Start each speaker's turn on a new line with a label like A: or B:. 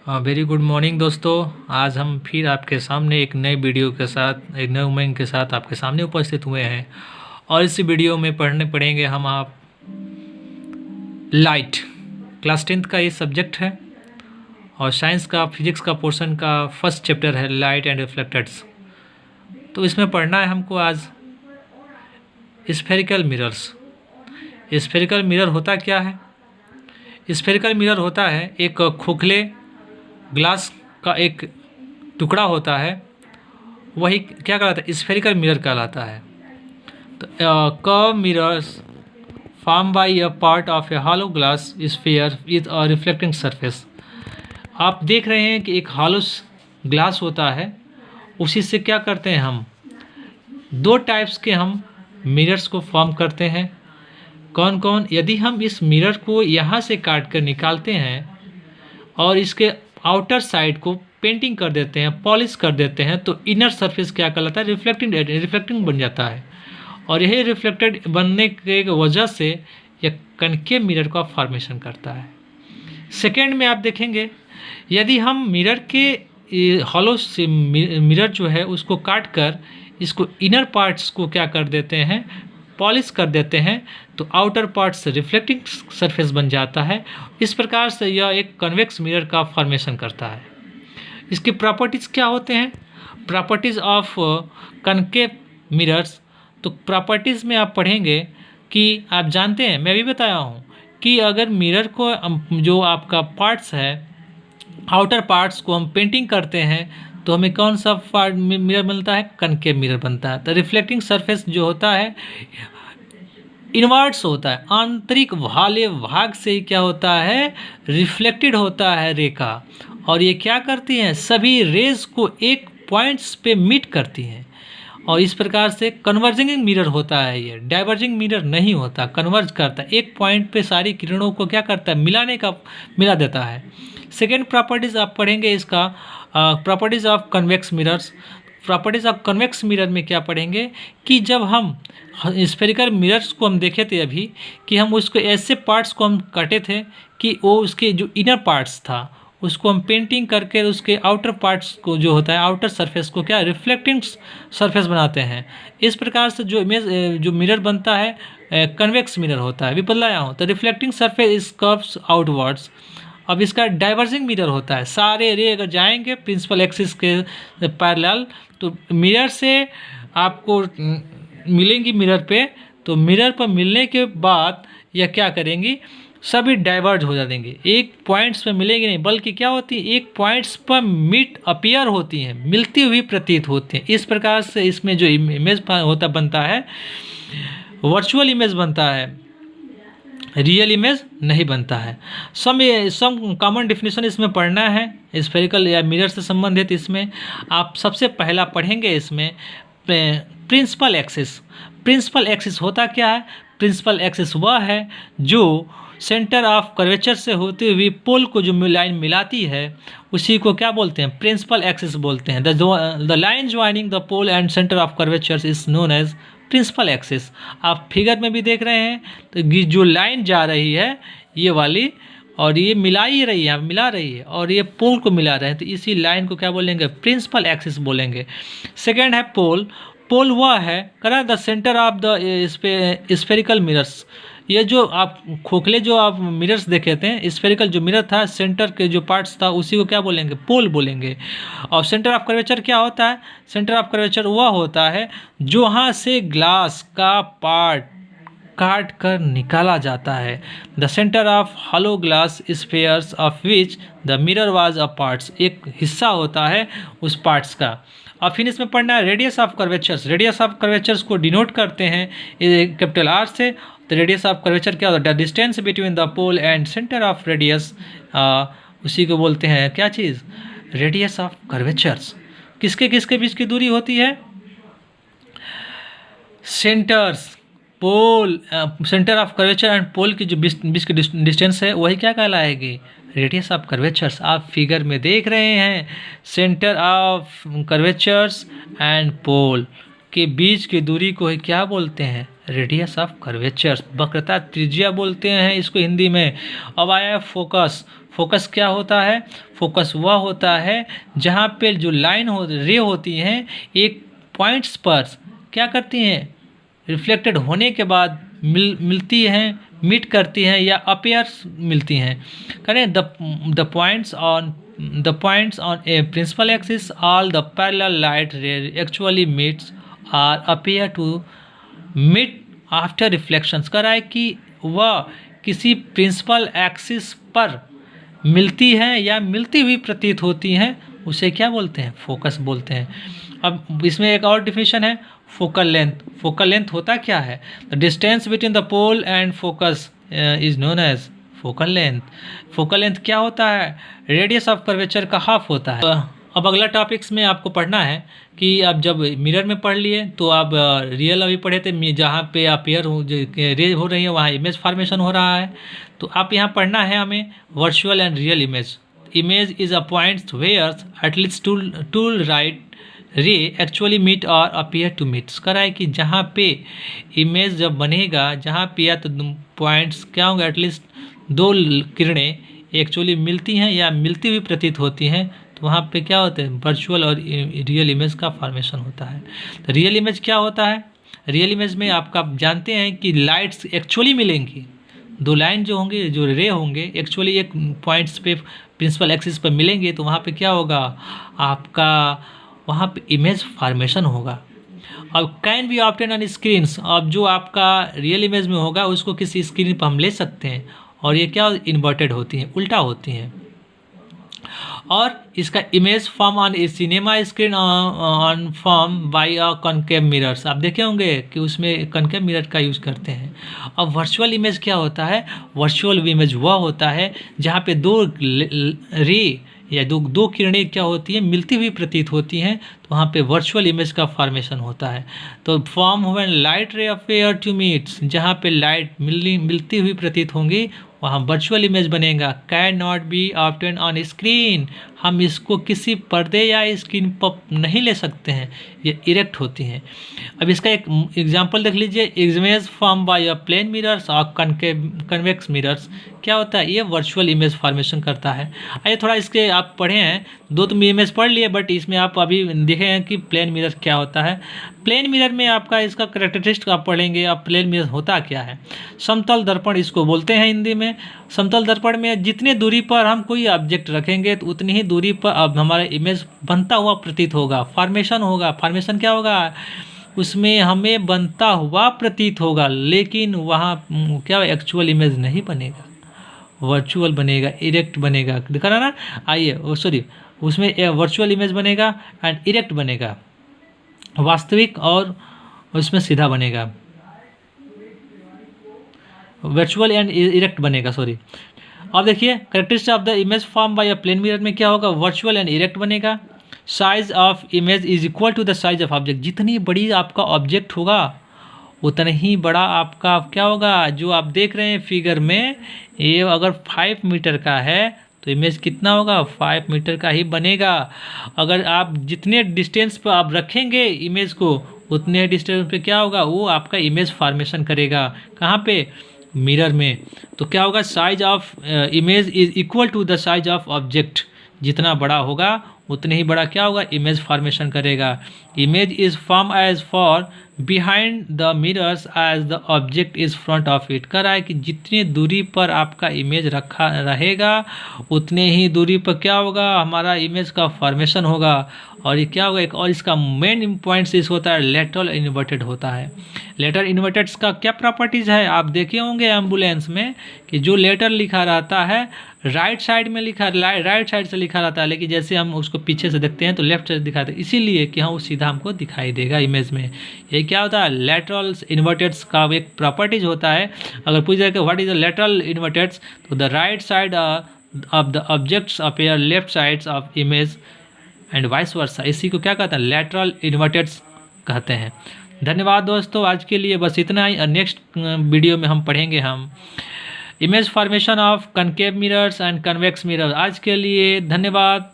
A: Very good morning दोस्तों। आज हम फिर आपके सामने एक नए वीडियो के साथ एक नए उमंग के साथ आपके सामने उपस्थित हुए हैं। और इस वीडियो में पढ़ेंगे हम आप लाइट। क्लास 10th का ये सब्जेक्ट है और साइंस का फिजिक्स का पोर्शन का फर्स्ट चैप्टर है लाइट एंड रिफ्लेक्टर्स। तो इसमें पढ़ना है हमको आज स्फेरिकल मिरर्स। स्फेरिकल मिरर होता क्या है? स्फेरिकल मिरर होता है एक खोखले ग्लास का एक टुकड़ा होता है, वही क्या कहलाता है? स्फेरिकल मिरर कहलाता है। तो curve mirrors form by a part of A hollow glass sphere with a reflecting surface. आप देख रहे हैं कि एक हॉलो ग्लास होता है, उसी से क्या करते हैं हम दो टाइप्स के हम मिरर्स को फॉर्म करते हैं। कौन कौन? यदि हम इस मिरर को यहाँ से काट कर निकालते हैं और इसके आउटर साइड को पेंटिंग कर देते हैं, पॉलिश कर देते हैं, तो इनर सरफेस क्या कहलाता है? रिफ्लेक्टिंग बन जाता है। और यही रिफ्लेक्टेड बनने के वजह से यह कनकेव मिरर का फॉर्मेशन करता है। सेकेंड में आप देखेंगे, यदि हम मिरर के हॉलो से मिरर जो है उसको काट कर इसको इनर पार्ट्स को क्या कर देते हैं? पॉलिश कर देते हैं, तो आउटर पार्ट से रिफ्लेक्टिंग सरफेस बन जाता है। इस प्रकार से यह एक कन्वेक्स मिरर का फॉर्मेशन करता है। इसकी प्रॉपर्टीज़ क्या होते हैं? Properties of concave mirrors. तो प्रॉपर्टीज़ में आप पढ़ेंगे कि आप जानते हैं, मैं भी बताया हूँ कि अगर मिरर को जो आपका पार्ट्स है, आउटर पार्ट्स को हम पेंटिंग करते हैं तो हमें कौन सा पार्ट मिरर मिलता है? कनकेव मिरर बनता है। तो रिफ्लेक्टिंग सरफेस जो होता है इनवर्ट्स होता है, आंतरिक वाले भाग से क्या होता है? रिफ्लेक्टेड होता है रेखा। और ये क्या करती हैं? सभी रेज को एक पॉइंट्स पे मीट करती हैं। और इस प्रकार से कन्वर्जिंग मिरर होता है, ये डाइवर्जिंग मिरर नहीं होता, कन्वर्ज करता है। एक पॉइंट पे सारी किरणों को क्या करता है? मिला देता है। सेकेंड प्रॉपर्टीज़ आप पढ़ेंगे इसका properties of convex mirrors. Properties of convex mirror में क्या पढ़ेंगे कि जब हम स्फेरिकल मिरर्स को हम देखे थे अभी कि हम उसको ऐसे पार्ट्स को हम काटे थे कि वो उसके जो इनर पार्ट्स था उसको हम पेंटिंग करके उसके आउटर पार्ट्स को जो होता है आउटर सरफेस को क्या रिफ्लेक्टिंग सरफेस बनाते हैं। इस प्रकार से जो मिरर बनता है कन्वेक्स मिरर होता है। अभी बदलाया हूँ, तो reflecting surface is curves outwards. अब इसका डाइवर्जिंग मिरर होता है, सारे रे अगर जाएंगे प्रिंसिपल एक्सिस के पैरेलल तो मिरर से आपको मिलेंगी मिरर पे, तो मिरर पर मिलने के बाद यह क्या करेंगी? सभी डाइवर्ज हो जाएंगे, एक पॉइंट्स पे मिलेंगे नहीं, बल्कि क्या होती है? एक पॉइंट्स पर मिट अपीयर होती हैं, मिलती हुई प्रतीत होती हैं। इस प्रकार से इसमें जो इमेज बनता है वर्चुअल इमेज बनता है, रियल इमेज नहीं बनता है। सम कॉमन डिफिनेशन इसमें पढ़ना है स्फेरिकल या मिरर से संबंधित। इसमें आप सबसे पहला पढ़ेंगे इसमें प्रिंसिपल एक्सिस। प्रिंसिपल एक्सिस होता क्या है? प्रिंसिपल एक्सिस वह है जो सेंटर ऑफ कर्वेचर से होती हुई पोल को जो लाइन मिलाती है उसी को क्या बोलते हैं? प्रिंसिपल एक्सिस बोलते हैं। The line joining the pole and centre of curvature is known as principal axis. आप फिगर में भी देख रहे हैं, तो जो लाइन जा रही है ये वाली और ये मिला रही है और ये पोल को मिला रहे हैं, तो इसी लाइन को क्या बोलेंगे? प्रिंसिपल एक्सिस बोलेंगे। सेकेंड है पोल। पोल वह है करा the centre of the spherical mirrors. ये जो आप खोखले जो आप मिरर्स देखे थे, स्फेरिकल जो मिरर था सेंटर के जो पार्ट्स था उसी को क्या बोलेंगे? पोल बोलेंगे। और सेंटर ऑफ कर्वेचर क्या होता है? सेंटर ऑफ कर्वेचर वह होता है जहाँ से ग्लास का पार्ट काट कर निकाला जाता है। The centre of hollow glass spheres of which the mirror was a parts, एक हिस्सा होता है उस पार्ट्स का। और फिर इसमें पढ़ना है radius of curvatures. Radius of curvatures को डिनोट करते हैं कैपिटल आर से। तो रेडियस ऑफ कर्वेचर क्या होता है? The distance between the pole and centre of radius, उसी को बोलते हैं क्या चीज़? Radius of curvatures. किसके बीच की दूरी होती है? Centre of curvature and pole की जो बीच की डिस्टेंस है वही क्या कहलाएगी? Radius of curvatures. आप फिगर में देख रहे हैं centre of curvatures and pole के बीच की दूरी को ही क्या बोलते हैं? Radius of curvatures. वक्रता त्रिज्या बोलते हैं इसको हिंदी में। अब आया फोकस। फोकस क्या होता है? फोकस वह होता है जहाँ पे जो रे होती हैं एक पॉइंट्स पर क्या करती हैं, रिफ्लेक्टेड होने के बाद मिलती हैं, मीट करती हैं या अपीयर्स मिलती हैं। करें the points on a principal axis all the parallel light ray actually meets or appear to meet after reflections. कह रहा है कि वह किसी प्रिंसिपल एक्सिस पर मिलती हैं या मिलती हुई प्रतीत होती हैं, उसे क्या बोलते हैं? फोकस बोलते हैं। अब इसमें एक और डिफिनेशन है फोकल लेंथ। फोकल लेंथ होता क्या है? The distance between the pole and focus is known as focal length. Focal length क्या होता है? रेडियस ऑफ कर्वेचर का हाफ होता है। अब अगला टॉपिक्स में आपको पढ़ना है कि आप जब मिरर में पढ़ लिए तो आप रियल अभी पढ़े थे, जहाँ पे अपीयर रे हो रही है वहाँ इमेज फॉर्मेशन हो रहा है। तो आप यहाँ पढ़ना है हमें virtual and real image. Image is a point where at least two light ray actually meet और अपीयर टू मीट। करा है कि जहाँ पे इमेज जब बनेगा, जहाँ पे या तो पॉइंट्स क्या होंगे, एटलीस्ट दो किरणें एक्चुअली मिलती हैं या मिलती हुई प्रतीत होती हैं, तो वहाँ पे क्या होता है? वर्चुअल और रियल इमेज का फॉर्मेशन होता है। तो रियल इमेज क्या होता है? रियल इमेज में आपका जानते हैं कि लाइट्स एक्चुअली मिलेंगी, दो लाइन जो होंगे, जो रे होंगे एक्चुअली एक पॉइंट्स पे प्रिंसिपल एक्सिस पर मिलेंगे, तो वहाँ पे क्या होगा? आपका वहाँ पे इमेज फॉर्मेशन होगा। अब can be obtain on screens. अब जो आपका रियल इमेज में होगा उसको किसी स्क्रीन पर हम ले सकते हैं, और ये क्या इन्वर्टेड होती हैं, उल्टा होती हैं। और इसका image form on A cinema screen on form by a concave mirrors. आप देखे होंगे कि उसमें कॉनकेव मिरर का यूज़ करते हैं। अब वर्चुअल इमेज क्या होता है? वर्चुअल इमेज वह होता है जहाँ पे दो रे या दो किरणें क्या होती हैं, मिलती हुई प्रतीत होती हैं, तो वहाँ पे वर्चुअल इमेज का फॉर्मेशन होता है। तो form when light ray appear to meets, जहाँ पे लाइट मिलती हुई प्रतीत होंगी वहाँ वर्चुअल इमेज बनेगा। Can not be obtain on screen. हम इसको किसी पर्दे या स्क्रीन पर नहीं ले सकते हैं, ये इरेक्ट होती हैं। अब इसका एक एग्जांपल देख लीजिए। Image form by a plane mirrors और कन्वेक्स मिरर्स। क्या होता है? ये वर्चुअल इमेज फॉर्मेशन करता है। आइए थोड़ा इसके आप पढ़े हैं, दो तो इमेज पढ़ लिए, बट इसमें आप अभी देखे हैं कि प्लेन मिरर क्या होता है। प्लेन मिरर में आपका इसका करेक्टरिस्टिक आप पढ़ेंगे। अब प्लेन मिरर होता क्या है? समतल दर्पण इसको बोलते हैं हिंदी में। समतल दर्पण में जितने दूरी पर हम कोई ऑब्जेक्ट रखेंगे तो उतनी ही दूरी पर अब हमारा इमेज बनता हुआ प्रतीत होगा, फॉर्मेशन होगा। फॉर्मेशन क्या होगा? उसमें हमें बनता हुआ प्रतीत होगा, लेकिन वहाँ क्या एक्चुअल इमेज नहीं बनेगा, वर्चुअल बनेगा, इरेक्ट बनेगा। दिखा रहा ना? आइए सॉरी, उसमें वर्चुअल इमेज बनेगा एंड इरेक्ट बनेगा, वास्तविक और उसमें सीधा बनेगा। वर्चुअल एंड इरेक्ट बनेगा, सॉरी। अब देखिए characteristic of the image form by a plane mirror में क्या होगा? वर्चुअल एंड इरेक्ट बनेगा। Size of image is equal to the size of object. जितनी बड़ी आपका ऑब्जेक्ट होगा उतना ही बड़ा आपका क्या होगा? जो आप देख रहे हैं फिगर में, ये अगर 5 मीटर का है तो इमेज कितना होगा? 5 मीटर का ही बनेगा। अगर आप जितने डिस्टेंस पर आप रखेंगे इमेज को, उतने डिस्टेंस पे क्या होगा? वो आपका इमेज फॉर्मेशन करेगा। कहाँ पे? मिरर में। तो क्या होगा? Size of image is equal to the size of object. जितना बड़ा होगा उतने ही बड़ा क्या होगा? इमेज फॉर्मेशन करेगा। Image is form as far behind the mirrors as the object is front of it. कह रहा है कि जितनी दूरी पर आपका इमेज रखा रहेगा उतने ही दूरी पर क्या होगा? हमारा इमेज का फॉर्मेशन होगा। और ये क्या होगा? एक और इसका मेन पॉइंट इस होता है लेटरल इन्वर्टेड होता है। लेटर इन्वर्टेड का क्या प्रॉपर्टीज़ है? आप देखे होंगे एम्बुलेंस में कि जो लेटर लिखा रहता है राइट साइड में राइट साइड से लिखा रहता है, लेकिन जैसे हम उसको पीछे से देखते हैं तो लेफ्ट साइड दिखाते हैं, इसीलिए कि हाँ वो सीधा हमको दिखाई देगा इमेज में। ये क्या होता है? लेटरल इन्वर्टेड्स का एक प्रॉपर्टीज होता है। अगर पूछ जाए कि व्हाट इज द लेटरल इन्वर्टेड्स, तो the right side of the objects appear left sides of image and vice versa. इसी को क्या कहते हैं? लेटरल इन्वर्टेड्स कहते हैं। धन्यवाद दोस्तों, आज के लिए बस इतना ही। नेक्स्ट वीडियो में हम पढ़ेंगे हम image formation of concave mirrors and convex mirrors. आज के लिए धन्यवाद।